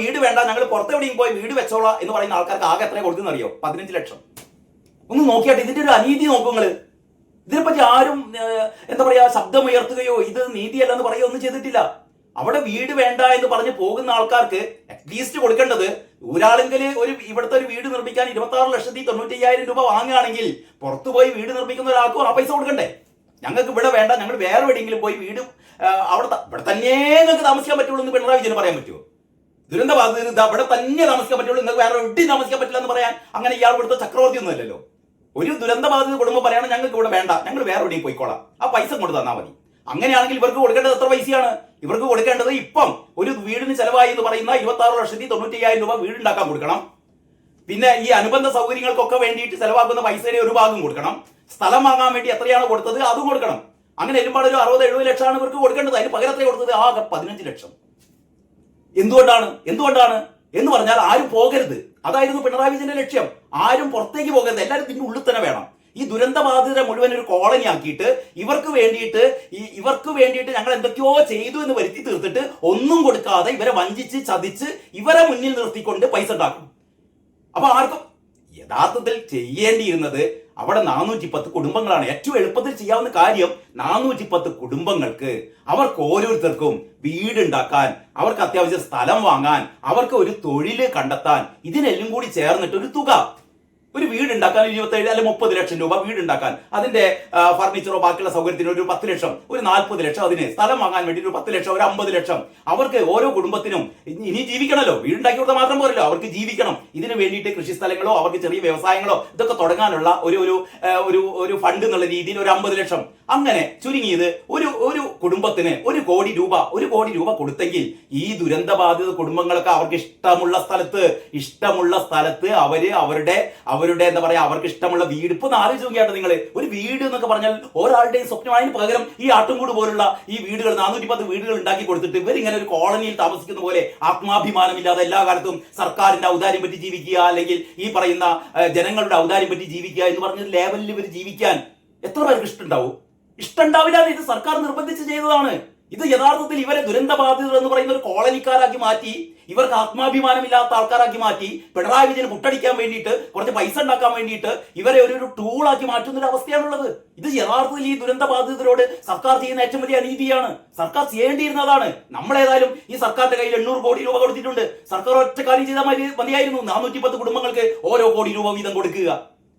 വീട് വേണ്ട, ഞങ്ങൾ പുറത്തെവിടെയും പോയി വീട് വെച്ചോളാം എന്ന് പറയുന്ന ആൾക്കാർക്ക് ആകെ എത്ര കൊടുക്കുന്ന അറിയോ? 15 ലക്ഷം. ഒന്ന് നോക്കിയാട്ടെ, ഇതിന്റെ ഒരു അനീതി നോക്കുങ്ങൾ. ഇതിനെപ്പറ്റി ആരും എന്താ പറയാ ശബ്ദമുയർത്തുകയോ ഇത് നീതിയല്ലെന്ന് പറയുകയോ ഒന്നും ചെയ്തിട്ടില്ല. അവിടെ വീട് വേണ്ട എന്ന് പറഞ്ഞ് പോകുന്ന ആൾക്കാർക്ക് അറ്റ്ലീസ്റ്റ് കൊടുക്കേണ്ടത്, ഒരാളെങ്കിൽ ഇവിടുത്തെ ഒരു വീട് നിർമ്മിക്കാൻ 26,95,000 രൂപ വാങ്ങുകയാണെങ്കിൽ പുറത്തുപോയി വീട് നിർമ്മിക്കുന്ന ഒരാൾക്കും ആ പൈസ കൊടുക്കണ്ടേ? ഞങ്ങൾക്ക് ഇവിടെ വേണ്ട, ഞങ്ങൾ വേറെ എവിടെയെങ്കിലും പോയി വീട് ഇവിടെ തന്നെ നിങ്ങൾക്ക് താമസിക്കാൻ പറ്റുള്ളൂ എന്ന് പിണറായി വിജയൻ പറയാൻ പറ്റുമോ? ദുരന്ത ബാധിത ഇവിടെ തന്നെ താമസിക്കാൻ പറ്റുള്ളൂ, നിങ്ങൾക്ക് വേറെ എവിടെയും താമസിക്കാൻ പറ്റില്ല എന്ന് പറയാൻ അങ്ങനെ ഇയാൾ ഇവിടുത്തെ ചക്രവർത്തി ഒന്നും അല്ലല്ലോ. ഒരു ദുരന്ത ബാധിത കുടുംബം പറയാണ് ഞങ്ങൾക്ക് ഇവിടെ വേണ്ട, ഞങ്ങൾ വേറെ എവിടെയും പോയിക്കോളാം, ആ പൈസ കൊണ്ട് തന്നാൽ മതി. അങ്ങനെയാണെങ്കിൽ ഇവർക്ക് കൊടുക്കേണ്ടത് എത്ര പൈസയാണ്? ഇവർക്ക് കൊടുക്കേണ്ടത് ഇപ്പം ഒരു വീടിന് ചെലവായി എന്ന് പറയുന്ന 26,95,000 രൂപ വീടുണ്ടാക്കാൻ കൊടുക്കണം. പിന്നെ ഈ അനുബന്ധ സൗകര്യങ്ങൾക്കൊക്കെ വേണ്ടിയിട്ട് ചെലവാക്കുന്ന പൈസയുടെ ഒരു ഭാഗം കൊടുക്കണം. സ്ഥലം വാങ്ങാൻ വേണ്ടി എത്രയാണ് കൊടുത്തത് അതും കൊടുക്കണം. അങ്ങനെ ഒരുപാട് ഒരു 60-70 ലക്ഷമാണ് ഇവർക്ക് കൊടുക്കേണ്ടത്. അതിന് പകരം എത്ര കൊടുത്തത്? ആകെ 15 ലക്ഷം. എന്തുകൊണ്ടാണ് എന്ന് പറഞ്ഞാൽ ആരും പോകരുത്. അതായിരുന്നു പിണറായി വിജയന്റെ ലക്ഷ്യം. ആരും പുറത്തേക്ക് പോകരുത്, എല്ലാവരും ഇതിന്റെ ഉള്ളിൽ തന്നെ വേണം. ഈ ദുരന്ത ബാധിതരെ മുഴുവൻ ഒരു കോളനി ആക്കിയിട്ട് ഇവർക്ക് വേണ്ടിയിട്ട് ഞങ്ങൾ എന്തൊക്കെയോ ചെയ്തു എന്ന് വരുത്തി തീർത്തിട്ട് ഒന്നും കൊടുക്കാതെ ഇവരെ വഞ്ചിച്ച് ചതിച്ച് ഇവരെ മുന്നിൽ നിർത്തിക്കൊണ്ട് പൈസ ഉണ്ടാക്കും. അപ്പൊ ആർക്കും യഥാർത്ഥത്തിൽ ചെയ്യേണ്ടിയിരുന്നത് അവിടെ 410 കുടുംബങ്ങളാണ്. ഏറ്റവും എളുപ്പത്തിൽ ചെയ്യാവുന്ന കാര്യം 410 കുടുംബങ്ങൾക്ക് അവർക്ക് ഓരോരുത്തർക്കും വീടുണ്ടാക്കാൻ, അവർക്ക് അത്യാവശ്യം സ്ഥലം വാങ്ങാൻ, അവർക്ക് ഒരു തൊഴിൽ കണ്ടെത്താൻ, ഇതിനെല്ലാം കൂടി ചേർന്നിട്ട് ഒരു തുക, ഒരു വീടുണ്ടാക്കാൻ 27 അല്ലെങ്കിൽ 30 ലക്ഷം രൂപ വീടുണ്ടാക്കാൻ, അതിന്റെ ഫർണിച്ചറോ ബാക്കിയുള്ള സൗകര്യത്തിന് ഒരു 10 ലക്ഷം, ഒരു 40 ലക്ഷം, അതിന് സ്ഥലം വാങ്ങാൻ വേണ്ടി ഒരു 10 ലക്ഷം, ഒരു 50 ലക്ഷം. അവർക്ക് ഓരോ കുടുംബത്തിനും ഇനി ജീവിക്കണമല്ലോ, വീടുണ്ടാക്കി കൊടുത്താൽ മാത്രം പോരല്ലോ, അവർക്ക് ജീവിക്കണം. ഇതിന് വേണ്ടിയിട്ട് കൃഷി സ്ഥലങ്ങളോ അവർക്ക് ചെറിയ വ്യവസായങ്ങളോ ഇതൊക്കെ തുടങ്ങാനുള്ള ഒരു ഫണ്ട് എന്നുള്ള രീതിയിൽ ഒരു 50 ലക്ഷം. അങ്ങനെ ചുരുങ്ങിയത് ഒരു കുടുംബത്തിന് 1 കോടി രൂപ കൊടുത്തെങ്കിൽ ഈ ദുരന്തബാധിത കുടുംബങ്ങളൊക്കെ അവർക്ക് ഇഷ്ടമുള്ള സ്ഥലത്ത് അവരുടെ എന്താ പറയാ അവർക്ക് ഇഷ്ടമുള്ള വീട്. ഇപ്പൊ ആലോചിച്ച് നോക്കിയാട്ടെ നിങ്ങൾ, ഒരു വീട് എന്നൊക്കെ പറഞ്ഞാൽ ഒരാളുടെയും സ്വപ്നം. അതിന് പകരം ഈ ആട്ടുംകൂട് പോലുള്ള ഈ വീടുകൾ 410 വീടുകൾ ഉണ്ടാക്കി കൊടുത്തിട്ട് ഇവരിങ്ങനെ ഒരു കോളനിയിൽ താമസിക്കുന്ന പോലെ ആത്മാഭിമാനമില്ലാതെ എല്ലാ കാലത്തും സർക്കാരിന്റെ ഔദാര്യം പറ്റി ജീവിക്കുക, അല്ലെങ്കിൽ ഈ പറയുന്ന ജനങ്ങളുടെ ഔദാര്യം പറ്റി ജീവിക്കുക എന്ന് പറഞ്ഞ ലേവലിൽ ഇവർ ജീവിക്കാൻ എത്ര പേർക്ക് ഇഷ്ടമുണ്ടാവില്ല. ഇത് സർക്കാർ നിർബന്ധിച്ച് ചെയ്തതാണ്. ഇത് യഥാർത്ഥത്തിൽ ഇവരെ ദുരന്ത ബാധിതർ എന്ന് പറയുന്ന ഒരു കോളനിക്കാരാക്കി മാറ്റി, ഇവർക്ക് ആത്മാഭിമാനമില്ലാത്ത ആൾക്കാരാക്കി മാറ്റി, പിണറായി വിജയന് പുട്ടടിക്കാൻ വേണ്ടിയിട്ട്, കുറച്ച് പൈസ ഉണ്ടാക്കാൻ വേണ്ടിയിട്ട് ഇവരെ ഒരു ടൂളാക്കി മാറ്റുന്ന ഒരു അവസ്ഥയാണുള്ളത്. ഇത് യഥാർത്ഥത്തിൽ ഈ ദുരന്ത ബാധിതരോട് സർക്കാർ ചെയ്യുന്ന ഏറ്റവും വലിയ അനീതിയാണ്. സർക്കാർ ചെയ്യേണ്ടിയിരുന്നതാണ്. നമ്മളേതായാലും ഈ സർക്കാരിന്റെ കയ്യിൽ 800 കോടി രൂപ കൊടുത്തിട്ടുണ്ട്. സർക്കാർ ഒറ്റ കാര്യം ചെയ്താൽ മതിയായിരുന്നു. 410 കുടുംബങ്ങൾക്ക് ഓരോ കോടി രൂപ വീതം കൊടുക്കുക.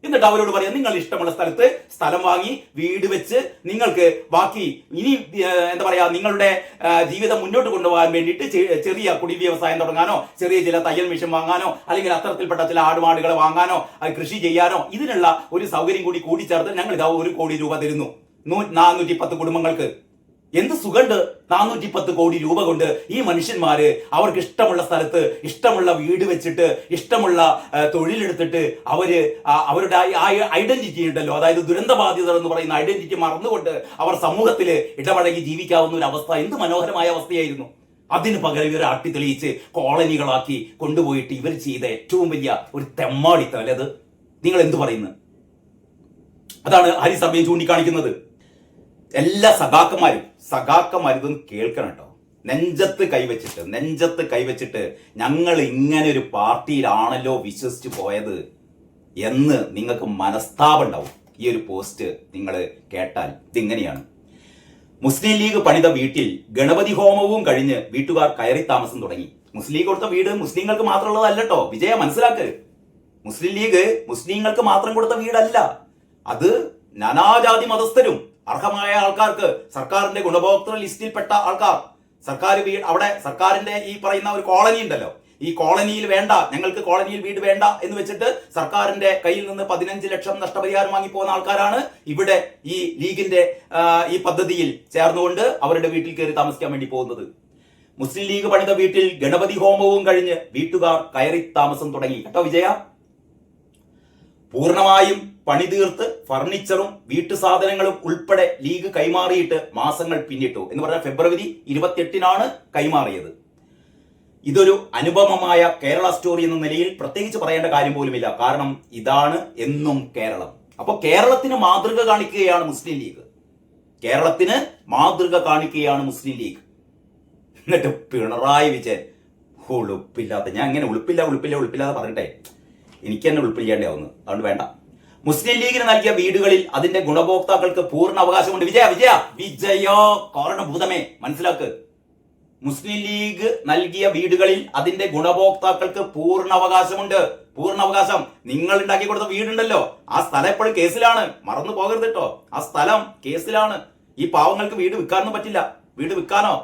എന്നിട്ട് അവരോട് പറയാം, നിങ്ങൾ ഇഷ്ടമുള്ള സ്ഥലത്ത് സ്ഥലം വാങ്ങി വീട് വെച്ച് നിങ്ങൾക്ക് ബാക്കി ഇനി എന്താ പറയാ നിങ്ങളുടെ ജീവിതം മുന്നോട്ട് കൊണ്ടുപോകാൻ വേണ്ടിയിട്ട് ചെറിയ കുടി വ്യവസായം തുടങ്ങാനോ, ചെറിയ ചില തയ്യൽ മെഷീൻ വാങ്ങാനോ, അല്ലെങ്കിൽ അത്തരത്തിൽപ്പെട്ട ചില ആടുമാടുകളെ വാങ്ങാനോ, കൃഷി ചെയ്യാനോ, ഇതിനുള്ള ഒരു സൗകര്യം കൂടി കൂടിച്ചേർത്ത് ഞങ്ങൾ ഇതാ 1 കോടി രൂപ തരുന്നു 410 കുടുംബങ്ങൾക്ക്. എന്ത് സുഖമുണ്ട് 410 കോടി രൂപ കൊണ്ട് ഈ മനുഷ്യന്മാര് അവർക്ക് ഇഷ്ടമുള്ള സ്ഥലത്ത് ഇഷ്ടമുള്ള വീട് വെച്ചിട്ട് ഇഷ്ടമുള്ള തൊഴിലെടുത്തിട്ട് അവരുടെ ഐഡന്റിറ്റി ഉണ്ടല്ലോ, അതായത് ദുരന്തബാധിതർ എന്ന് പറയുന്ന ഐഡന്റിറ്റി മറന്നുകൊണ്ട് അവർ സമൂഹത്തിൽ ഇടപഴകി ജീവിക്കാവുന്ന ഒരു അവസ്ഥ. എന്ത് മനോഹരമായ അവസ്ഥയായിരുന്നു. അതിന് പകരം ഇവർ തെളിയിച്ച് കോളനികളാക്കി കൊണ്ടുപോയിട്ട് ഇവർ ചെയ്ത ഏറ്റവും വലിയ ഒരു തെമ്മാടിത്തം. അത് നിങ്ങൾ എന്ത് പറയുന്നു? അതാണ് ഹാരിസ് അർബൈൻ ചൂണ്ടിക്കാണിക്കുന്നത്. എല്ലാ സഖാക്കന്മാരും ഇതൊന്ന് കേൾക്കണം കേട്ടോ. നെഞ്ചത്ത് കൈവച്ചിട്ട് ഞങ്ങൾ ഇങ്ങനെ ഒരു പാർട്ടിയിലാണല്ലോ വിശ്വസിച്ച് പോയത് എന്ന് നിങ്ങൾക്ക് മനസ്താപം ഉണ്ടാവും. ഈ ഒരു പോസ്റ്റ് നിങ്ങൾ കേട്ടാൽ ഇതിങ്ങനെയാണ്: മുസ്ലിം ലീഗ് പണിത വീട്ടിൽ ഗണപതി ഹോമവും കഴിഞ്ഞ് വീട്ടുകാർ കയറി താമസം തുടങ്ങി. മുസ്ലിം ലീഗ് കൊടുത്ത വീട് മുസ്ലിങ്ങൾക്ക് മാത്രമുള്ളതല്ലോ വിജയ, മനസ്സിലാക്ക്. മുസ്ലിം ലീഗ് മുസ്ലിങ്ങൾക്ക് മാത്രം കൊടുത്ത വീടല്ല, അത് നാനാജാതി മതസ്ഥരും അർഹമായ ആൾക്കാർക്ക്, സർക്കാരിന്റെ ഗുണഭോക്തൃ ലിസ്റ്റിൽപ്പെട്ട ആൾക്കാർ, അവിടെ സർക്കാരിന്റെ ഈ പറയുന്ന ഒരു കോളനി ഉണ്ടല്ലോ, ഈ കോളനിയിൽ വേണ്ട, ഞങ്ങൾക്ക് കോളനിയിൽ വീട് വേണ്ട എന്ന് വെച്ചിട്ട് സർക്കാരിന്റെ കയ്യിൽ നിന്ന് 15 ലക്ഷം നഷ്ടപരിഹാരം വാങ്ങി പോകുന്ന ആൾക്കാരാണ് ഇവിടെ ഈ ലീഗിന്റെ ഈ പദ്ധതിയിൽ ചേർന്നുകൊണ്ട് അവരുടെ വീട്ടിൽ കയറി താമസിക്കാൻ വേണ്ടി പോകുന്നത്. മുസ്ലിം ലീഗ് പണിത വീട്ടിൽ ഗണപതി ഹോമവും കഴിഞ്ഞ് വീട്ടുകാർ കയറി താമസം തുടങ്ങി. കേട്ടോ വിജയ, പൂർണ്ണമായും പണി തീർത്ത് ഫർണിച്ചറും വീട്ടു സാധനങ്ങളും ഉൾപ്പെടെ ലീഗ് കൈമാറിയിട്ട് മാസങ്ങൾ പിന്നിട്ടു. എന്ന് പറഞ്ഞാൽ ഫെബ്രുവരി 28-നാണ് കൈമാറിയത്. ഇതൊരു അനുപമമായ കേരള സ്റ്റോറി എന്ന നിലയിൽ പ്രത്യേകിച്ച് പറയേണ്ട കാര്യം പോലുമില്ല. കാരണം ഇതാണ് എന്നും കേരളം. അപ്പൊ കേരളത്തിന് മാതൃക കാണിക്കുകയാണ് മുസ്ലിം ലീഗ്. എന്നിട്ട് പിണറായി വിജയൻ ഉളുപ്പില്ലാത്ത, ഞാൻ അങ്ങനെ ഉളുപ്പില്ലാതെ പറഞ്ഞിട്ടെ എനിക്ക് തന്നെ ഉളുപ്പില്ലാണ്ടാവുന്നു. അതുകൊണ്ട് വേണ്ട. മുസ്ലിം ലീഗിന് നൽകിയ വീടുകളിൽ അതിന്റെ ഗുണഭോക്താക്കൾക്ക് പൂർണ്ണ അവകാശമുണ്ട്. വിജയ കാരണഭൂതമേ, മനസ്സിലാക്ക്. മുസ്ലിം ലീഗ് നൽകിയ വീടുകളിൽ അതിന്റെ ഗുണഭോക്താക്കൾക്ക് പൂർണ്ണ അവകാശമുണ്ട്. പൂർണ്ണ അവകാശം. നിങ്ങൾ ഉണ്ടാക്കി കൊടുത്ത വീടുണ്ടല്ലോ, ആ സ്ഥലം എപ്പോഴും കേസിലാണ്, മറന്നു പോകരുത് കേട്ടോ. ആ സ്ഥലം കേസിലാണ്. ഈ പാവങ്ങൾക്ക് വീട് വിൽക്കാനൊന്നും പറ്റില്ല. വീട് വിൽക്കാനോ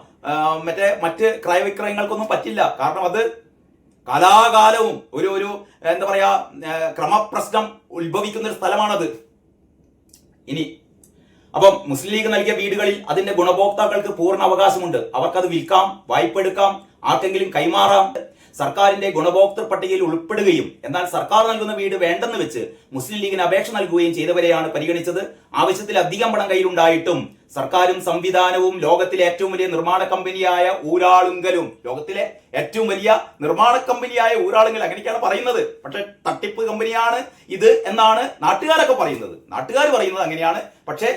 മറ്റ് ക്രയവിക്രയങ്ങൾക്കൊന്നും പറ്റില്ല. കാരണം അത് കാലാകാലവും ഒരു എന്താ പറയാ ക്രമപ്രശ്നം ഉത്ഭവിക്കുന്ന ഒരു സ്ഥലമാണത്. ഇനി അപ്പം മുസ്ലിം ലീഗ് നൽകിയ വീടുകളിൽ അതിന്റെ ഗുണഭോക്താക്കൾക്ക് പൂർണ്ണ അവകാശമുണ്ട്. അവർക്കത് വിൽക്കാം, വായ്പ എടുക്കാം, ആർക്കെങ്കിലും കൈമാറാം. സർക്കാരിന്റെ ഗുണഭോക്തൃ പട്ടികയിൽ ഉൾപ്പെടുകയും എന്നാൽ സർക്കാർ നൽകുന്ന വീട് വേണ്ടെന്ന് വെച്ച് മുസ്ലിം ലീഗിന് അപേക്ഷ നൽകുകയും ചെയ്തവരെയാണ് പരിഗണിച്ചത്. ആവശ്യത്തിലധികം പണം കയ്യിലുണ്ടായിട്ടും സർക്കാരും സംവിധാനവും ലോകത്തിലെ ഏറ്റവും വലിയ നിർമ്മാണ കമ്പനിയായ ഊരാളുങ്കലും, ലോകത്തിലെ ഏറ്റവും വലിയ നിർമ്മാണ കമ്പനിയായ ഊരാളുങ്കൽ, അങ്ങനെയൊക്കെയാണ് പറയുന്നത്. പക്ഷെ തട്ടിപ്പ് കമ്പനിയാണ് ഇത് എന്നാണ് നാട്ടുകാരൊക്കെ പറയുന്നത്. നാട്ടുകാർ പറയുന്നത് അങ്ങനെയാണ്. പക്ഷെ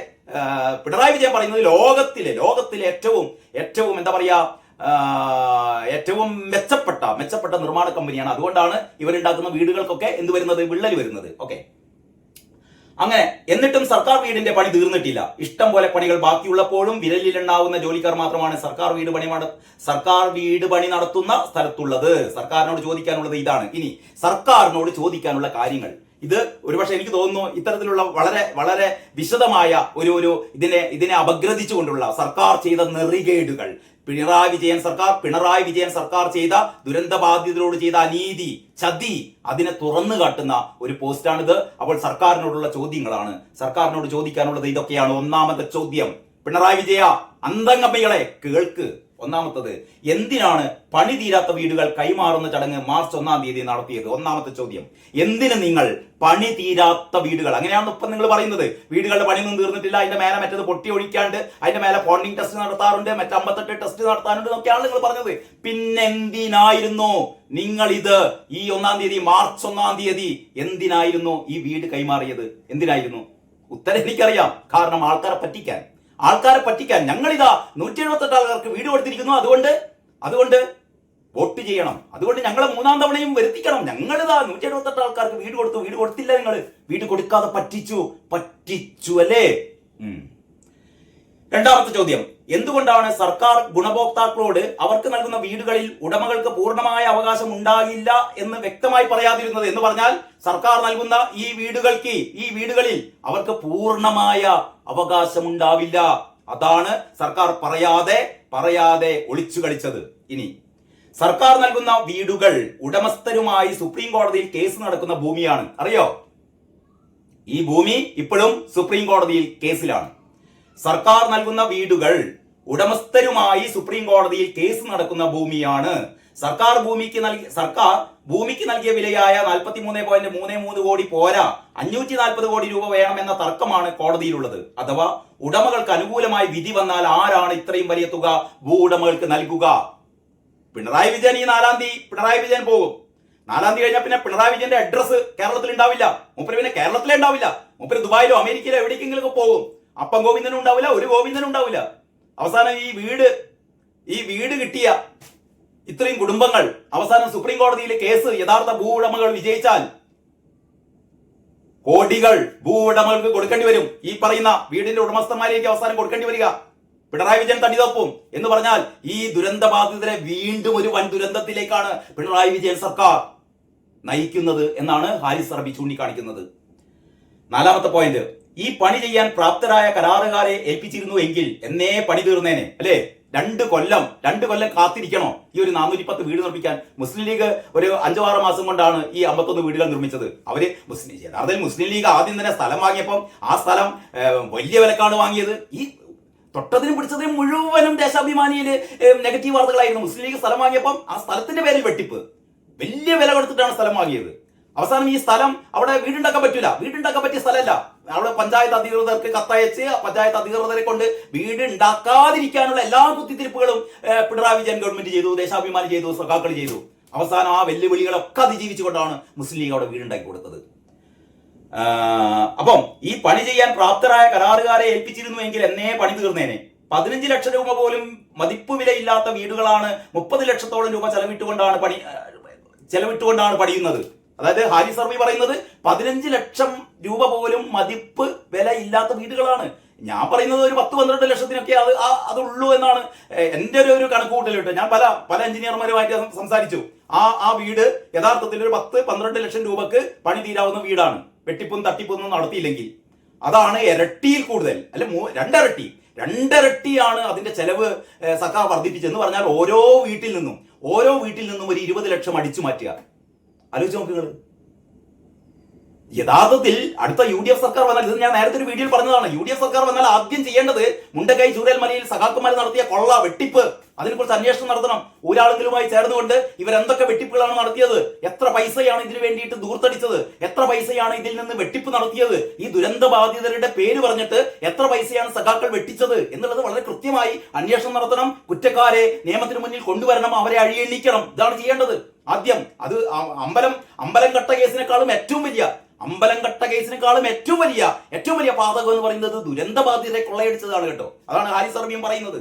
പിണറായി വിജയൻ പറയുന്നത് ലോകത്തിലെ ഏറ്റവും എന്താ പറയാ ഏറ്റവും മെച്ചപ്പെട്ട നിർമ്മാണ കമ്പനിയാണ്. അതുകൊണ്ടാണ് ഇവരുണ്ടാക്കുന്ന വീടുകൾക്കൊക്കെ എന്ത് വരുന്നത്, വിള്ളൽ വരുന്നത്. ഓക്കെ, അങ്ങനെ എന്നിട്ടും സർക്കാർ വീടിന്റെ പണി തീർന്നിട്ടില്ല. ഇഷ്ടം പോലെ പണികൾ ബാക്കിയുള്ളപ്പോഴും വിരലിലെണ്ണാവുന്ന ജോലിക്കാർ മാത്രമാണ് സർക്കാർ വീട് പണി നടത്തുന്ന സ്ഥലത്തുള്ളത്. സർക്കാരിനോട് ചോദിക്കാനുള്ളത് ഇതാണ്. ഇനി സർക്കാരിനോട് ചോദിക്കാനുള്ള കാര്യങ്ങൾ ഇത് ഒരുപക്ഷെ എനിക്ക് തോന്നുന്നു ഇത്തരത്തിലുള്ള വളരെ വിശദമായ ഒരു ഇതിനെ അപഗ്രഥിച്ചുകൊണ്ടുള്ള സർക്കാർ ചെയ്ത നെറികേടുകൾ, പിണറായി വിജയൻ സർക്കാർ ചെയ്ത ദുരന്തബാധിതരോട് ചെയ്ത അനീതി, ചതി, അതിനെ തുറന്നു കാട്ടുന്ന ഒരു പോസ്റ്റാണിത്. അപ്പോൾ സർക്കാരിനോടുള്ള ചോദ്യങ്ങളാണ്. സർക്കാരിനോട് ചോദിക്കാനുള്ളത് ഇതൊക്കെയാണ്. ഒന്നാമത്തെ ചോദ്യം, പിണറായി വിജയ അന്തംഗമ്മികളെ കേൾക്ക്. ഒന്നാമത്തത്, എന്തിനാണ് പണി തീരാത്ത വീടുകൾ കൈമാറുന്ന ചടങ്ങ് മാർച്ച് 1-ാം തീയതി നടത്തിയത്? ഒന്നാമത്തെ ചോദ്യം, എന്തിന് നിങ്ങൾ പണി തീരാത്ത വീടുകൾ, അങ്ങനെയാണ് ഇപ്പം നിങ്ങൾ പറയുന്നത്, വീടുകളുടെ പണിയൊന്നും തീർന്നിട്ടില്ല, അതിന്റെ മേലെ മറ്റത് പൊട്ടി ഒഴിക്കാണ്ട്, അതിന്റെ മേലെ ബോണ്ടിങ് ടെസ്റ്റ് നടത്താറുണ്ട്, 58 ടെസ്റ്റ് നടത്താറുണ്ട് എന്നൊക്കെയാണ് നിങ്ങൾ പറഞ്ഞത്. പിന്നെന്തിനായിരുന്നു നിങ്ങൾ ഇത് ഈ 1-ാം തീയതി, മാർച്ച് 1-ാം തീയതി എന്തിനായിരുന്നു ഈ വീട് കൈമാറിയത്? എന്തിനായിരുന്നു? ഉത്തരം എനിക്കറിയാം. കാരണം ആൾക്കാരെ പറ്റിക്കാൻ ഞങ്ങളിതാ 178 ആൾക്കാർക്ക് വീട് കൊടുത്തിരിക്കുന്നു, അതുകൊണ്ട് വോട്ട് ചെയ്യണം, അതുകൊണ്ട് ഞങ്ങളെ 3-ാം തവണയും വരുത്തിക്കണം. ഞങ്ങളിതാ 178 ആൾക്കാർക്ക് വീട് കൊടുത്തില്ല. നിങ്ങൾ വീട് കൊടുക്കാതെ പറ്റിച്ചു അല്ലേ? രണ്ടാമത്തെ ചോദ്യം, എന്തുകൊണ്ടാണ് സർക്കാർ ഗുണഭോക്താക്കളോട് അവർക്ക് നൽകുന്ന വീടുകളിൽ ഉടമകൾക്ക് പൂർണ്ണമായ അവകാശം ഉണ്ടാകില്ല എന്ന് വ്യക്തമായി പറയാതിരുന്നത്? എന്ന് പറഞ്ഞാൽ സർക്കാർ നൽകുന്ന ഈ വീടുകളിൽ അവർക്ക് പൂർണ്ണമായ അവകാശം ഉണ്ടാവില്ല. അതാണ് സർക്കാർ പറയാതെ ഒളിച്ചു കളിച്ചത്. ഇനി സർക്കാർ നൽകുന്ന വീടുകൾ ഉടമസ്ഥരുമായി സുപ്രീം കോടതിയിൽ കേസ് നടക്കുന്ന ഭൂമിയാണ്. അറിയോ? ഈ ഭൂമി ഇപ്പോഴും സുപ്രീം കോടതിയിൽ കേസിലാണ്. സർക്കാർ നൽകുന്ന വീടുകൾ ഉടമസ്ഥരുമായി സുപ്രീം കോടതിയിൽ കേസ് നടക്കുന്ന ഭൂമിയാണ്. സർക്കാർ ഭൂമിക്ക് നൽകിയ വിലയായ 43.33 കോടി പോരാ, 540 കോടി രൂപ വേണമെന്ന തർക്കമാണ് കോടതിയിലുള്ളത്. അഥവാ ഉടമകൾക്ക് അനുകൂലമായി വിധി വന്നാൽ ആരാണ് ഇത്രയും വലിയ തുക ഭൂവുടമകൾക്ക് നൽകുക? പിണറായി വിജയൻ ഈ 4-ാം തീയതി പിണറായി വിജയൻ പോകും. 4-ാം തീയതി കഴിഞ്ഞാൽ പിന്നെ പിണറായി വിജയന്റെ അഡ്രസ് കേരളത്തിൽ ഉണ്ടാവില്ല. മൂപ്പര് കേരളത്തിലേ ഉണ്ടാവില്ല. മൂപ്പര് ദുബായിലോ അമേരിക്കയിലോ എവിടേക്കെങ്കിലും പോകും. അപ്പം ഗോവിന്ദനും ഉണ്ടാവില്ല, ഒരു ഗോവിന്ദനും ഉണ്ടാവില്ല. അവസാനം ഈ വീട് കിട്ടിയ ഇത്രയും കുടുംബങ്ങൾ അവസാനം സുപ്രീം കോടതിയിലെ കേസ് യഥാർത്ഥ ഭൂവുടമകൾ വിജയിച്ചാൽ കോടികൾ ഭൂവുടമകൾക്ക് കൊടുക്കേണ്ടി വരും. ഈ പറയുന്ന വീടിന്റെ ഉടമസ്ഥന്മാരേക്ക് അവസാനം കൊടുക്കേണ്ടി വരിക. പിണറായി വിജയൻ തടിതപ്പും എന്ന് പറഞ്ഞാൽ ഈ ദുരന്തബാധിതരെ വീണ്ടും ഒരു വൻ ദുരന്തത്തിലേക്കാണ് പിണറായി വിജയൻ സർക്കാർ നയിക്കുന്നത് എന്നാണ് ഹാരിസ് അറബി ചൂണ്ടിക്കാണിക്കുന്നത്. 4-ാമത്തെ പോയിന്റ്, ഈ പണി ചെയ്യാൻ പ്രാപ്തരായ കരാറുകാരെ ഏൽപ്പിച്ചിരുന്നു എങ്കിൽ എന്നേ പണി തീർന്നേനെ അല്ലേ? 2 കൊല്ലം കാത്തിരിക്കണോ ഈ ഒരു 410 വീട് നിർമ്മിക്കാൻ? മുസ്ലിം ലീഗ് ഒരു 5-6 മാസം കൊണ്ടാണ് ഈ 51 വീടുകൾ നിർമ്മിച്ചത്. യഥാർത്ഥത്തിൽ മുസ്ലിം ലീഗ് ആദ്യം തന്നെ സ്ഥലം വാങ്ങിയപ്പം ആ സ്ഥലം വലിയ വിലക്കാണ് വാങ്ങിയത്. ഈ തൊട്ടതിനും പിടിച്ചതിനും മുഴുവനും ദേശാഭിമാനിയില് നെഗറ്റീവ് വാർത്തകളായിരുന്നു. മുസ്ലിം ലീഗ് സ്ഥലം വാങ്ങിയപ്പം ആ സ്ഥലത്തിന്റെ പേരിൽ വെട്ടിപ്പ്, വലിയ വില കൊടുത്തിട്ടാണ് സ്ഥലം വാങ്ങിയത്. അവസാനം ഈ സ്ഥലം അവിടെ വീടുണ്ടാക്കാൻ പറ്റിയ സ്ഥലമല്ല. അവിടെ പഞ്ചായത്ത് അധികൃതർക്ക് കത്തയച്ച് പഞ്ചായത്ത് അധികൃതരെ കൊണ്ട് വീട് ഉണ്ടാക്കാതിരിക്കാനുള്ള എല്ലാ കുത്തിത്തിരിപ്പുകളും പിണറായി വിജയൻ ഗവൺമെന്റ് ചെയ്തു, ദേശാഭിമാനി ചെയ്തു, സഖാക്കൾ ചെയ്തു. അവസാനം ആ വെല്ലുവിളികളൊക്കെ അതിജീവിച്ചുകൊണ്ടാണ് മുസ്ലിം ലീഗ് അവിടെ വീടുണ്ടാക്കി കൊടുത്തത്. അപ്പം ഈ പണി ചെയ്യാൻ പ്രാപ്തരായ കരാറുകാരെ ഏൽപ്പിച്ചിരുന്നുവെങ്കിൽ എന്നേ പണി തീർന്നേനെ. 15 ലക്ഷം രൂപ പോലും മതിപ്പ് വിലയില്ലാത്ത വീടുകളാണ് 30 ലക്ഷത്തോളം രൂപ ചെലവിട്ടുകൊണ്ടാണ് പണിയുന്നത്. അതായത് ഹാരി സർവി പറയുന്നത് 15 ലക്ഷം രൂപ പോലും മതിപ്പ് വില ഇല്ലാത്ത വീടുകളാണ്. ഞാൻ പറയുന്നത് ഒരു 10-12 ലക്ഷത്തിനൊക്കെ അതുള്ളൂ എന്നാണ് എൻ്റെ ഒരു കണക്കുകൂട്ടൽ കേട്ടോ. ഞാൻ പല എഞ്ചിനീയർമാരുമായിട്ട് സംസാരിച്ചു. ആ വീട് യഥാർത്ഥത്തിൽ ഒരു 10-12 ലക്ഷം രൂപക്ക് പണി തീരാവുന്ന വീടാണ്, വെട്ടിപ്പും തട്ടിപ്പൊന്നും നടത്തിയില്ലെങ്കിൽ. അതാണ് ഇരട്ടിയിൽ കൂടുതൽ, അല്ലെ രണ്ടരട്ടിയാണ് അതിന്റെ ചെലവ് സർക്കാർ വർദ്ധിപ്പിച്ചെന്ന് പറഞ്ഞാൽ ഓരോ വീട്ടിൽ നിന്നും ഒരു 20 ലക്ഷം അടിച്ചു മാറ്റുക. ആലോചിച്ച് നോക്കുക. യഥാർത്ഥത്തിൽ അടുത്ത UDF സർക്കാർ വന്നാൽ, ഇത് ഞാൻ നേരത്തെ ഒരു വീഡിയോയിൽ പറഞ്ഞതാണ്, UDF സർക്കാർ വന്നാൽ ആദ്യം ചെയ്യേണ്ടത് മുണ്ടക്കൈ ചൂരൽമലയിൽ സഖാക്കന്മാർ നടത്തിയ കൊള്ള വെട്ടിപ്പ് അതിനെക്കുറിച്ച് അന്വേഷണം നടത്തണം. ഊരാളുകളുമായി ചേർന്നുകൊണ്ട് ഇവരെന്തൊക്കെ വെട്ടിപ്പുകളാണ് നടത്തിയത്, എത്ര പൈസയാണ് ഇതിനു വേണ്ടിയിട്ട് ദൂർത്തടിച്ചത്, എത്ര പൈസയാണ് ഇതിൽ നിന്ന് വെട്ടിപ്പ് നടത്തിയത്, ഈ ദുരന്ത ബാധിതരുടെ പേര് പറഞ്ഞിട്ട് എത്ര പൈസയാണ് സഖാക്കൾ വെട്ടിച്ചത് എന്നുള്ളത് വളരെ കൃത്യമായി അന്വേഷണം നടത്തണം. കുറ്റക്കാരെ നിയമത്തിന് മുന്നിൽ കൊണ്ടുവരണം, അവരെ അഴിയെണ്ണിക്കണം. ഇതാണ് ചെയ്യേണ്ടത് ആദ്യം. അത് അമ്പലം കട്ട കേസിനേക്കാളും ഏറ്റവും വലിയ പാതകം എന്ന് പറയുന്നത് ദുരന്ത ബാധിതരെ കൊള്ളയടിച്ചതാണ് കേട്ടോ. അതാണ് ഹാരി സർവിയും പറയുന്നത്.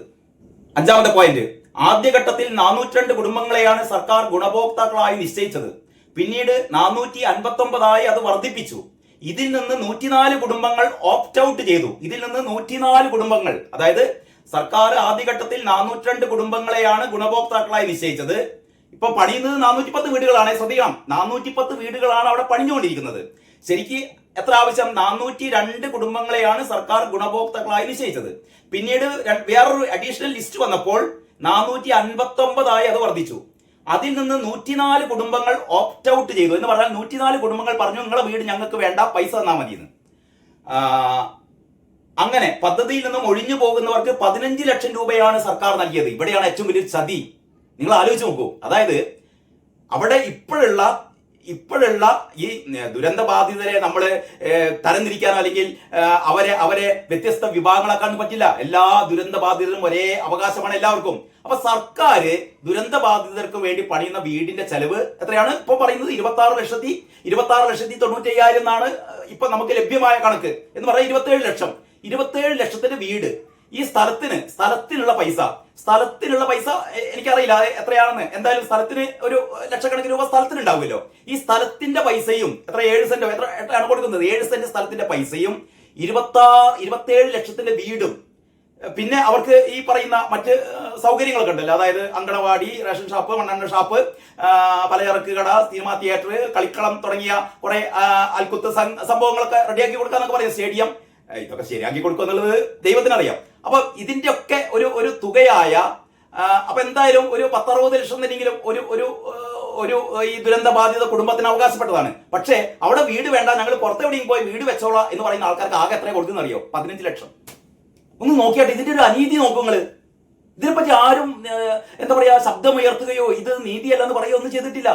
5ാമത്തെ പോയിന്റ്, ആദ്യഘട്ടത്തിൽ 402 കുടുംബങ്ങളെയാണ് സർക്കാർ ഗുണഭോക്താക്കളായി നിശ്ചയിച്ചത്. പിന്നീട് 459 അത് വർദ്ധിപ്പിച്ചു. ഇതിൽ നിന്ന് 104 കുടുംബങ്ങൾ ഓപ്റ്റ് ഔട്ട് ചെയ്തു. അതായത് സർക്കാർ ആദ്യഘട്ടത്തിൽ 402 കുടുംബങ്ങളെയാണ് ഗുണഭോക്താക്കളായി നിശ്ചയിച്ചത്. ഇപ്പൊ പണിയുന്നത് 410 വീടുകളാണ്. ശ്രദ്ധിക്കണം, 410 വീടുകളാണ് അവിടെ പണിഞ്ഞുകൊണ്ടിരിക്കുന്നത്. ശരിക്ക് എത്ര ആവശ്യം? 402 കുടുംബങ്ങളെയാണ് സർക്കാർ ഗുണഭോക്താക്കളായി നിശ്ചയിച്ചത്. പിന്നീട് വേറൊരു അഡീഷണൽ ലിസ്റ്റ് വന്നപ്പോൾ 459 അത് വർദ്ധിച്ചു. അതിൽ നിന്ന് 104 കുടുംബങ്ങൾ ഓപ്റ്റ് ഔട്ട് ചെയ്തു. എന്ന് പറഞ്ഞാൽ 104 കുടുംബങ്ങൾ പറഞ്ഞു നിങ്ങളെ വീട് ഞങ്ങൾക്ക് വേണ്ട, പൈസ തന്നാൽ മതി എന്ന്. അങ്ങനെ പദ്ധതിയിൽ നിന്നും ഒഴിഞ്ഞു പോകുന്നവർക്ക് 15 ലക്ഷം രൂപയാണ് സർക്കാർ നൽകിയത്. ഇവിടെയാണ് ഏറ്റവും വലിയ ചതി. നിങ്ങൾ ആലോചിച്ച് നോക്കൂ. അതായത് അവിടെ ഇപ്പോഴുള്ള ഈ ദുരന്ത ബാധിതരെ നമ്മൾ തരംതിരിക്കാനോ അല്ലെങ്കിൽ അവരെ വ്യത്യസ്ത വിഭാഗങ്ങളാക്കാൻ പറ്റില്ല. എല്ലാ ദുരന്ത ബാധിതരും ഒരേ അവകാശമാണ് എല്ലാവർക്കും. അപ്പൊ സർക്കാർ ദുരന്ത ബാധിതർക്ക് വേണ്ടി പണിയുന്ന വീടിന്റെ ചെലവ് എത്രയാണ് ഇപ്പൊ പറയുന്നത്? 26,95,000 എന്നാണ് ഇപ്പൊ നമുക്ക് ലഭ്യമായ കണക്ക്. എന്ന് പറഞ്ഞാൽ 27 ലക്ഷത്തിന്റെ വീട്. ഈ സ്ഥലത്തിനുള്ള പൈസ എനിക്കറിയില്ല എനിക്കറിയില്ല എത്രയാണെന്ന്. എന്തായാലും സ്ഥലത്തിന് ഒരു ലക്ഷക്കണക്കിന് രൂപ സ്ഥലത്തിന് ഉണ്ടാവുമല്ലോ. ഈ സ്ഥലത്തിന്റെ പൈസയും എത്ര, 7 സെന്റോ എത്രയാണ് കൊടുക്കുന്നത്? 7 സെന്റ് സ്ഥലത്തിന്റെ പൈസയും 27 ലക്ഷത്തിന്റെ വീടും, പിന്നെ അവർക്ക് ഈ പറയുന്ന മറ്റ് സൗകര്യങ്ങളൊക്കെ ഉണ്ടല്ലോ. അതായത് അങ്കണവാടി, റേഷൻ ഷോപ്പ്, മണ്ണെണ്ണ ഷോപ്പ്, പലചരക്ക് കട, സിനിമാ തിയേറ്റർ, കളിക്കളം തുടങ്ങിയ കുറെ അൽക്കുത്ത് സംഭവങ്ങളൊക്കെ റെഡിയാക്കി കൊടുക്കാന്നൊക്കെ പറയും. സ്റ്റേഡിയം, ഇതൊക്കെ ശരിയാക്കി കൊടുക്കുക എന്നുള്ളത് ദൈവത്തിനറിയാം. അപ്പൊ ഇതിന്റെ ഒക്കെ ഒരു തുകയായ, അപ്പൊ എന്തായാലും ഒരു 10-60 ലക്ഷം തന്നെങ്കിലും ഒരു ഈ ദുരന്ത ബാധിത കുടുംബത്തിന് അവകാശപ്പെട്ടതാണ്. പക്ഷേ അവിടെ വീട് വേണ്ട, ഞങ്ങൾ പുറത്തെവിടെയും പോയി വീട് വെച്ചോളാം എന്ന് പറയുന്ന ആൾക്കാർക്ക് ആകെ എത്ര കൊടുക്കുന്ന അറിയോ? 15 ലക്ഷം. ഒന്ന് നോക്കിയാട്ടെ, ഇതിന്റെ ഒരു അനീതി നോക്കുങ്ങള്. ഇതിനെപ്പറ്റി ആരും എന്താ പറയാ ശബ്ദമുയർത്തുകയോ ഇത് നീതിയല്ലെന്ന് പറയുകയോ ഒന്നും ചെയ്തിട്ടില്ല.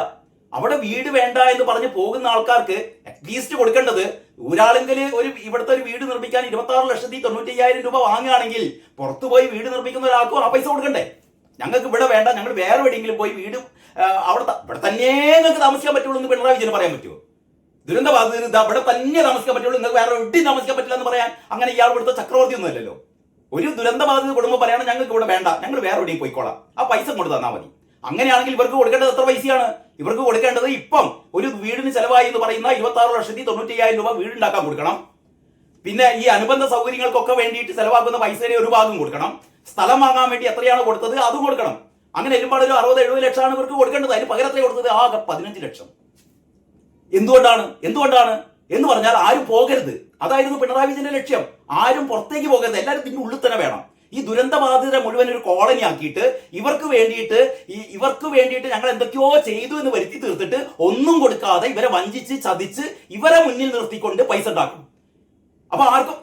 അവിടെ വീട് വേണ്ട എന്ന് പറഞ്ഞ് പോകുന്ന ആൾക്കാർക്ക് അറ്റ്ലീസ്റ്റ് കൊടുക്കേണ്ടത്, ഒരാളെങ്കിൽ ഇവിടുത്തെ ഒരു വീട് നിർമ്മിക്കാൻ 26,95,000 രൂപ വാങ്ങുകയാണെങ്കിൽ പുറത്തുപോയി വീട് നിർമ്മിക്കുന്ന ഒരാൾക്കും ആ പൈസ കൊടുക്കണ്ടേ? ഞങ്ങൾക്ക് ഇവിടെ വേണ്ട, ഞങ്ങൾ വേറെ എവിടെയെങ്കിലും പോയി വീട് ഇവിടെ തന്നെ നിങ്ങൾക്ക് താമസിക്കാൻ പറ്റുള്ളൂ എന്ന് പിണറായി വിജയന് പറയാൻ പറ്റുമോ? ദുരന്ത ബാധിതർ ഇവിടെ തന്നെ താമസിക്കാൻ പറ്റുള്ളൂ, നിങ്ങൾക്ക് വേറെ എവിടെയും താമസിക്കാൻ പറ്റില്ല എന്ന് പറയാൻ അങ്ങനെ ഇയാൾ ഇവിടുത്തെ ചക്രവർത്തി ഒന്നും അല്ലല്ലോ. ഒരു ദുരന്ത ബാധിത കുടുംബം പറയാണ് ഞങ്ങൾക്ക് ഇവിടെ വേണ്ട, ഞങ്ങൾ വേറെ എവിടെയും പോയിക്കോളാം, ആ പൈസ കൊണ്ട് തന്നാൽ മതി. അങ്ങനെയാണെങ്കിൽ ഇവർക്ക് കൊടുക്കേണ്ടത് എത്ര പൈസയാണ്? ഇവർക്ക് കൊടുക്കേണ്ടത് ഇപ്പം ഒരു വീടിന് ചെലവായി എന്ന് പറയുന്ന 26,95,000 രൂപ വീടുണ്ടാക്കാൻ കൊടുക്കണം. പിന്നെ ഈ അനുബന്ധ സൗകര്യങ്ങൾക്കൊക്കെ വേണ്ടിയിട്ട് ചെലവാക്കുന്ന പൈസയുടെ ഒരു ഭാഗം കൊടുക്കണം. സ്ഥലം വാങ്ങാൻ വേണ്ടി എത്രയാണ് കൊടുത്തത് അതും കൊടുക്കണം. അങ്ങനെ ഒരുപാട് ഒരു 60-70 ലക്ഷമാണ് ഇവർക്ക് കൊടുക്കേണ്ടത്. അതിന് പകരം എത്ര കൊടുത്തത്? ആകെ 15 ലക്ഷം. എന്തുകൊണ്ടാണ് എന്ന് പറഞ്ഞാൽ ആരും പോകരുത്. അതായിരുന്നു പിണറായി വിജയന്റെ ലക്ഷ്യം. ആരും പുറത്തേക്ക് പോകരുത്, എല്ലാവരും ഇതിന്റെ ഉള്ളിൽ തന്നെ വേണം. ഈ ദുരന്ത ബാധിതരെ മുഴുവൻ ഒരു കോളനി ആക്കിയിട്ട് ഇവർക്ക് വേണ്ടിയിട്ട് ഞങ്ങൾ എന്തൊക്കെയോ ചെയ്തു എന്ന് വരുത്തി തീർത്തിട്ട് ഒന്നും കൊടുക്കാതെ ഇവരെ വഞ്ചിച്ച് ചതിച്ച് ഇവരെ മുന്നിൽ നിർത്തിക്കൊണ്ട് പൈസ ഉണ്ടാക്കും. അപ്പൊ ആർക്കും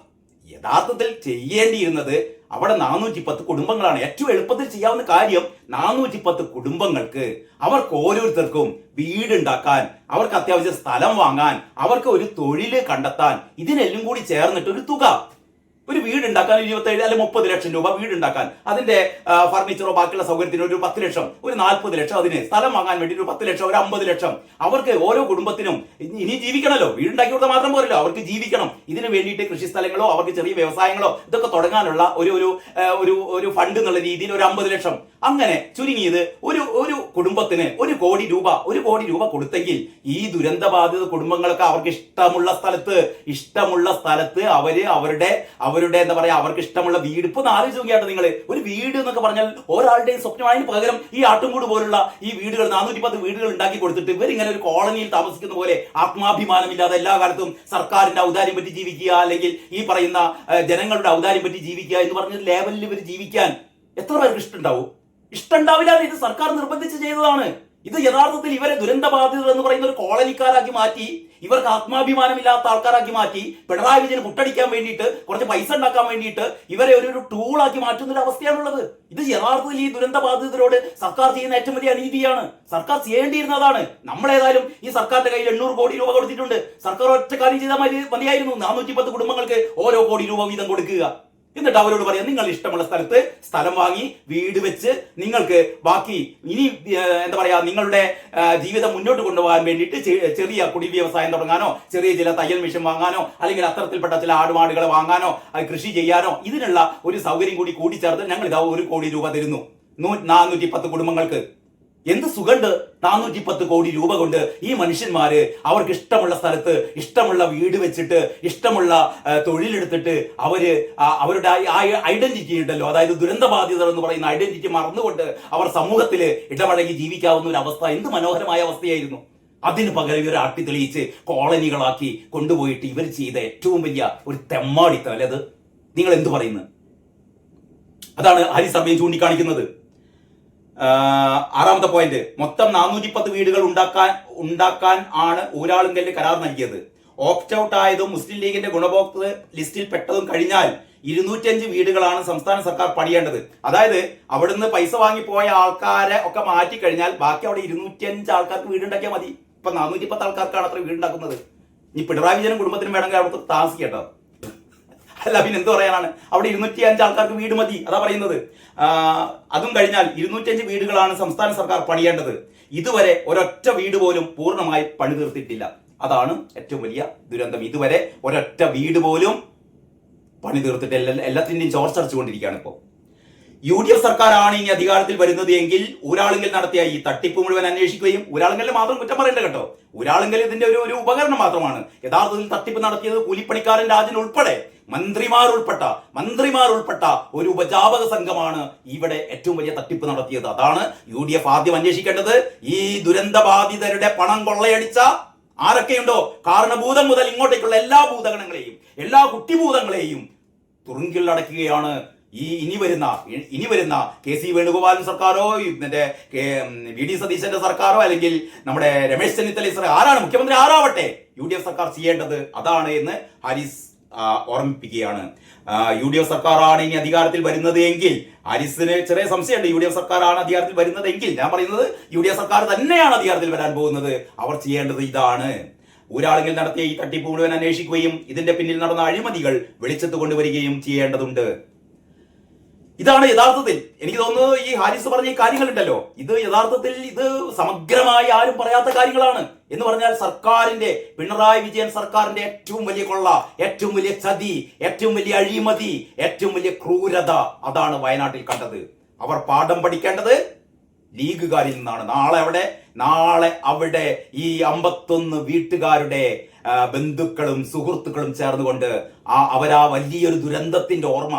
യഥാർത്ഥത്തിൽ ചെയ്യേണ്ടിയിരുന്നത് അവിടെ 410 കുടുംബങ്ങളാണ്. ഏറ്റവും എളുപ്പത്തിൽ ചെയ്യാവുന്ന കാര്യം 410 കുടുംബങ്ങൾക്ക് അവർക്ക് ഓരോരുത്തർക്കും വീടുണ്ടാക്കാൻ, അവർക്ക് അത്യാവശ്യം സ്ഥലം വാങ്ങാൻ, അവർക്ക് ഒരു തൊഴിൽ കണ്ടെത്താൻ, ഇതിനെല്ലാം കൂടി ചേർന്നിട്ട് ഒരു തുക ഒരു വീട് ഉണ്ടാക്കാൻ 27 അല്ലെങ്കിൽ 30 ലക്ഷം രൂപ വീട് ഉണ്ടാക്കാൻ, അതിന്റെ ഫർണിച്ചറോ ബാക്കിയുള്ള സൗകര്യത്തിന് ഒരു 10 ലക്ഷം, ഒരു 40 ലക്ഷം, അതിന് സ്ഥലം വാങ്ങാൻ വേണ്ടി ഒരു 10 ലക്ഷം, ഒരു 50 ലക്ഷം. അവർക്ക് ഓരോ കുടുംബത്തിനും ഇനി ജീവിക്കണമല്ലോ, വീടുണ്ടാക്കി കൊടുത്താൽ മാത്രം പോരല്ലോ, അവർക്ക് ജീവിക്കണം. ഇതിന് വേണ്ടിയിട്ട് കൃഷി സ്ഥലങ്ങളോ അവർക്ക് ചെറിയ വ്യവസായങ്ങളോ ഇതൊക്കെ തുടങ്ങാനുള്ള ഒരു ഫണ്ട് എന്നുള്ള രീതിയിൽ ഒരു 50 ലക്ഷം. അങ്ങനെ ചുരുങ്ങിയത് ഒരു കുടുംബത്തിന് 1 കോടി രൂപ കൊടുത്തെങ്കിൽ ഈ ദുരന്തബാധിത കുടുംബങ്ങൾക്ക് അവർക്ക് ഇഷ്ടമുള്ള സ്ഥലത്ത് അവരുടെ എന്താ പറയാ, അവർക്ക് ഇഷ്ടമുള്ള വീട്. ഇപ്പൊ ആലോചിച്ച് നോക്കിയാട്ടെ നിങ്ങൾ, ഒരു വീട് എന്നൊക്കെ പറഞ്ഞാൽ ഒരാളുടെയും സ്വപ്നം. അതിന് പകരം ഈ ആട്ടുംകൂട് പോലുള്ള ഈ വീടുകൾ 410 വീടുകൾ ഉണ്ടാക്കി കൊടുത്തിട്ട് ഇവരിങ്ങനെ ഒരു കോളനിയിൽ താമസിക്കുന്ന പോലെ ആത്മാഭിമാനമില്ലാതെ എല്ലാ കാലത്തും സർക്കാരിന്റെ ഔദാര്യം പറ്റി ജീവിക്കുക, അല്ലെങ്കിൽ ഈ പറയുന്ന ജനങ്ങളുടെ ഔദാര്യം പറ്റി ജീവിക്കുക എന്ന് പറഞ്ഞ ലേവലിൽ ഇവർ ജീവിക്കാൻ എത്ര പേർക്ക് ഇഷ്ടമുണ്ടാവും? ഇഷ്ടമുണ്ടാവില്ല. ഇത് സർക്കാർ നിർബന്ധിച്ച് ചെയ്തതാണ്. ഇത് യഥാർത്ഥത്തിൽ ഇവരെ ദുരന്തബാധിതർ എന്ന് പറയുന്ന ഒരു കോളനിക്കാരാക്കി മാറ്റി, ഇവർക്ക് ആത്മാഭിമാനമില്ലാത്ത ആൾക്കാരാക്കി മാറ്റി, പിണറായി വിജയന് പുട്ടടിക്കാൻ വേണ്ടിയിട്ട്, കുറച്ച് പൈസ ഉണ്ടാക്കാൻ വേണ്ടിയിട്ട് ഇവരെ ഒരു ടൂളാക്കി മാറ്റുന്ന ഒരു അവസ്ഥയാണുള്ളത്. ഇത് യഥാർത്ഥത്തിൽ ഈ ദുരന്തബാധിതരോട് സർക്കാർ ചെയ്യുന്ന ഏറ്റവും വലിയ അനീതിയാണ്. സർക്കാർ ചെയ്യേണ്ടിയിരുന്നതാണ്. നമ്മളേതായാലും ഈ സർക്കാരിന്റെ കയ്യിൽ 800 കോടി രൂപ കൊടുത്തിട്ടുണ്ട്. സർക്കാർ ഒറ്റ കാര്യം ചെയ്താൽ മതിയായിരുന്നു. 410 കുടുംബങ്ങൾക്ക് ഓരോ കോടി രൂപ വീതം കൊടുക്കുക. എന്നിട്ട് അവരോട് പറയാം, നിങ്ങൾ ഇഷ്ടമുള്ള സ്ഥലത്ത് സ്ഥലം വാങ്ങി വീട് വെച്ച് നിങ്ങൾക്ക് ബാക്കി ഇനി എന്താ പറയാ, നിങ്ങളുടെ ജീവിതം മുന്നോട്ട് കൊണ്ടുപോകാൻ വേണ്ടിയിട്ട് ചെറിയ കുടി വ്യവസായം തുടങ്ങാനോ, ചെറിയ ചില തയ്യൽ മെഷീൻ വാങ്ങാനോ, അല്ലെങ്കിൽ അത്തരത്തിൽപ്പെട്ട ചില ആടുമാടുകളെ വാങ്ങാനോ, കൃഷി ചെയ്യാനോ, ഇതിനുള്ള ഒരു സൗകര്യം കൂടി കൂടിച്ചേർത്ത് ഞങ്ങൾ ഇതാ 1 കോടി രൂപ തരുന്നു 410 കുടുംബങ്ങൾക്ക്. എന്ത് സുഖണ്ട് 410 കോടി രൂപ കൊണ്ട് ഈ മനുഷ്യന്മാര് അവർക്ക് ഇഷ്ടമുള്ള സ്ഥലത്ത് ഇഷ്ടമുള്ള വീട് വെച്ചിട്ട് ഇഷ്ടമുള്ള തൊഴിലെടുത്തിട്ട് അവരുടെ ഐഡന്റിറ്റി ഉണ്ടല്ലോ, അതായത് ദുരന്തബാധിതർ എന്ന് പറയുന്ന ഐഡന്റിറ്റി മറന്നുകൊണ്ട് അവർ സമൂഹത്തിൽ ഇടപഴകി ജീവിക്കാവുന്ന ഒരു അവസ്ഥ. എന്ത് മനോഹരമായ അവസ്ഥയായിരുന്നു. അതിന് പകരം ഇവർ ആട്ടി തെളിയിച്ച് കോളനികളാക്കി കൊണ്ടുപോയിട്ട് ഇവർ ചെയ്ത ഏറ്റവും വലിയ ഒരു തെമ്മാടിത്തം അല്ലേ അത്? നിങ്ങൾ എന്ത് പറയുന്നു? അതാണ് ഹാരിസ് അർബൈൻ ചൂണ്ടിക്കാണിക്കുന്നത്. 6ാമത്തെ പോയിന്റ്, മൊത്തം 410 വീടുകൾ ഉണ്ടാക്കാൻ ആണ് ഊരാളുങ്കലിന് കരാർ നൽകിയത്. ഓപ്റ്റ് ഔട്ട് ആയതും മുസ്ലിം ലീഗിന്റെ ഗുണഭോക്തൃ ലിസ്റ്റിൽ പെട്ടതും കഴിഞ്ഞാൽ 205 വീടുകളാണ് സംസ്ഥാന സർക്കാർ പണിയേണ്ടത്. അതായത് അവിടുന്ന് പൈസ വാങ്ങിപ്പോയ ആൾക്കാരെ ഒക്കെ മാറ്റി കഴിഞ്ഞാൽ ബാക്കി അവിടെ 205 ആൾക്കാർക്ക് വീടുണ്ടാക്കിയാൽ മതി. ഇപ്പൊ 410 ആൾക്കാർക്കാണ് അത്ര വീടുണ്ടാക്കുന്നത്. ഇനി പിണറായി വിജയനും കുടുംബത്തിനും വേണമെങ്കിൽ അവിടുത്തെ താമസിക്കട്ടോ, അല്ല പിന്നെ എന്ത് പറയാനാണ്? അവിടെ 205 ആൾക്കാർക്ക് വീട് മതി, അതാ പറയുന്നത്. അതും കഴിഞ്ഞാൽ 205 വീടുകളാണ് സംസ്ഥാന സർക്കാർ പണിയേണ്ടത്. ഇതുവരെ ഒരൊറ്റ വീട് പോലും പൂർണ്ണമായി പണി തീർത്തിട്ടില്ല. അതാണ് ഏറ്റവും വലിയ ദുരന്തം. ഇതുവരെ ഒരൊറ്റ വീട് പോലും പണി തീർത്തിട്ടില്ല. എല്ലാത്തിന്റെയും ചോർച്ചടിച്ചുകൊണ്ടിരിക്കുകയാണ് ഇപ്പോൾ. UDF സർക്കാരാണ് ഇനി അധികാരത്തിൽ വരുന്നത് എങ്കിൽ ഊരാളുങ്കൽ നടത്തിയ ഈ തട്ടിപ്പ് മുഴുവൻ അന്വേഷിക്കുകയും, ഊരാളുങ്കലിൽ മാത്രം കുറ്റം പറയണ്ട കേട്ടോ, ഊരാളുങ്കൽ ഇതിന്റെ ഒരു ഉപകരണം മാത്രമാണ്. യഥാർത്ഥത്തിൽ തട്ടിപ്പ് നടത്തിയത് കൂലിപ്പണിക്കാരൻ രാജൻ ഉൾപ്പെടെ മന്ത്രിമാർ ഉൾപ്പെട്ട ഒരു ഉപജാപക സംഘമാണ് ഇവിടെ ഏറ്റവും വലിയ തട്ടിപ്പ് നടത്തിയത്. അതാണ് UDF ആദ്യം അന്വേഷിക്കേണ്ടത്. ഈ ദുരന്തബാധിതരുടെ പണം കൊള്ളയടിച്ച ആരൊക്കെയുണ്ടോ, കാരണഭൂതം മുതൽ ഇങ്ങോട്ടേക്കുള്ള എല്ലാ ഭൂതഗണങ്ങളെയും, എല്ലാ കുട്ടിഭൂതങ്ങളെയും തുറുങ്കിൽ അടയ്ക്കുകയാണ് ഇനി വരുന്ന KC വേണുഗോപാലൻ സർക്കാരോ, VD സതീശന്റെ സർക്കാരോ, അല്ലെങ്കിൽ നമ്മുടെ രമേശ് ചെന്നിത്തല ആരാണ് മുഖ്യമന്ത്രി ആരാവട്ടെ, UDF സർക്കാർ ചെയ്യേണ്ടത് അതാണ് എന്ന് ഹാരിസ് ഓർമ്മിപ്പിക്കുകയാണ്. UDF സർക്കാരാണ് ഇനി അധികാരത്തിൽ വരുന്നത് എങ്കിൽ, ഹാരിസിന് ചെറിയ സംശയമുണ്ട്, UDF സർക്കാരാണ് അധികാരത്തിൽ വരുന്നതെങ്കിൽ, ഞാൻ പറയുന്നത് UDF സർക്കാർ തന്നെയാണ് അധികാരത്തിൽ വരാൻ പോകുന്നത്. അവർ ചെയ്യേണ്ടത് ഇതാണ്. ഊരാളുങ്കൽ നടത്തിയ ഈ തട്ടിപ്പ് മുഴുവൻ അന്വേഷിക്കുകയും ഇതിന്റെ പിന്നിൽ നടന്ന അഴിമതികൾ വെളിച്ചത്ത് കൊണ്ടുവരികയും ചെയ്യേണ്ടതുണ്ട്. ഇതാണ് യഥാർത്ഥത്തിൽ എനിക്ക് തോന്നുന്നത് ഈ ഹാരിസ് പറഞ്ഞ ഈ കാര്യങ്ങളുണ്ടല്ലോ, ഇത് യഥാർത്ഥത്തിൽ ഇത് സമഗ്രമായി ആരും പറയാത്ത കാര്യങ്ങളാണ്. എന്ന് പറഞ്ഞാൽ സർക്കാരിന്റെ, പിണറായി വിജയൻ സർക്കാരിന്റെ ഏറ്റവും വലിയ കൊള്ള, ഏറ്റവും വലിയ ചതി, ഏറ്റവും വലിയ അഴിമതി, ഏറ്റവും വലിയ ക്രൂരത അതാണ് വയനാട്ടിൽ കണ്ടത്. അവർ പാഠം പഠിക്കേണ്ടത് ലീഗുകാരിൽ നിന്നാണ്. നാളെ അവിടെ ഈ 51 വീട്ടുകാരുടെ ബന്ധുക്കളും സുഹൃത്തുക്കളും ചേർന്നുകൊണ്ട് അവരാ വലിയൊരു ദുരന്തത്തിന്റെ ഓർമ്മ,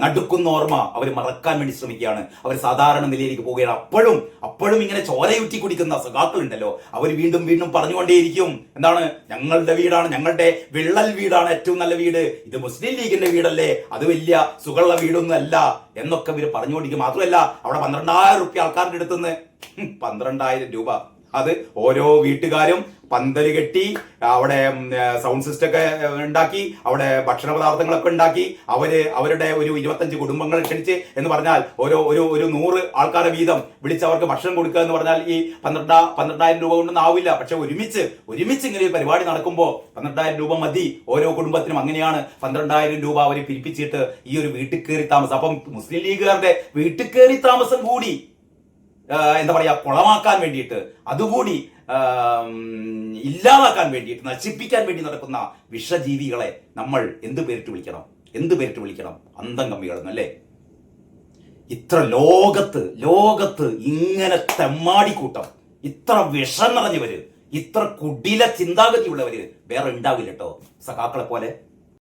നടുക്കുന്ന ഓർമ്മ അവർ മറക്കാൻ വേണ്ടി ശ്രമിക്കുകയാണ്. അവർ സാധാരണ നിലയിലേക്ക് പോവുകയാണ്. അപ്പോഴും ഇങ്ങനെ ചോരയൂറ്റി കുടിക്കുന്ന സഖാക്കളുണ്ടല്ലോ, അവർ വീണ്ടും പറഞ്ഞുകൊണ്ടേയിരിക്കും, എന്താണ്, ഞങ്ങളുടെ വീടാണ്, ഞങ്ങളുടെ വിള്ളൽ വീടാണ് ഏറ്റവും നല്ല വീട്, ഇത് മുസ്ലിം ലീഗിന്റെ വീടല്ലേ, അത് വലിയ സുഖമുള്ള വീടൊന്നും അല്ല എന്നൊക്കെ ഇവർ പറഞ്ഞുകൊണ്ടിരിക്കും. മാത്രമല്ല അവിടെ 12,000 രൂപ ആൾക്കാരുടെ അടുത്തുനിന്ന് 12,000 രൂപ അത് ഓരോ വീട്ടുകാരും പന്തല് കെട്ടി അവിടെ സൗണ്ട് സിസ്റ്റം ഒക്കെ ഉണ്ടാക്കി അവിടെ ഭക്ഷണ പദാർത്ഥങ്ങളൊക്കെ ഉണ്ടാക്കി അവരുടെ ഒരു 25 കുടുംബങ്ങൾ ക്ഷണിച്ച് എന്ന് പറഞ്ഞാൽ ഒരു 100 ആൾക്കാരെ വീതം വിളിച്ച് അവർക്ക് ഭക്ഷണം കൊടുക്കുക എന്ന് പറഞ്ഞാൽ ഈ 12,000 രൂപ കൊണ്ടൊന്നും ആവില്ല. പക്ഷെ ഒരുമിച്ച് ഇങ്ങനെ ഒരു പരിപാടി നടക്കുമ്പോൾ 12,000 രൂപ മതി ഓരോ കുടുംബത്തിനും. അങ്ങനെയാണ് 12,000 രൂപ അവർ പിരിപ്പിച്ചിട്ട് ഈ ഒരു വീട്ടിൽ കയറി താമസം. അപ്പം മുസ്ലിം ലീഗുകാരുടെ വീട്ടിൽ കയറി താമസം കൂടി എന്താ പറയാ കുളമാക്കാൻ വേണ്ടിയിട്ട്, അതുകൂടി ഇല്ലാതാക്കാൻ വേണ്ടിയിട്ട്, നശിപ്പിക്കാൻ വേണ്ടി നടക്കുന്ന വിഷജീവികളെ നമ്മൾ എന്ത് പേരിട്ട് വിളിക്കണം? അന്തം കമ്മികളെന്നല്ലേ? ഇത്ര ലോകത്ത് ഇങ്ങനെ തെമ്മാടിക്കൂട്ടം, ഇത്ര വിഷം നിറഞ്ഞവര്, ഇത്ര കുടില ചിന്താഗതിയുള്ളവര് വേറെ ഉണ്ടാവില്ല കേട്ടോ, സഖാക്കളെ പോലെ.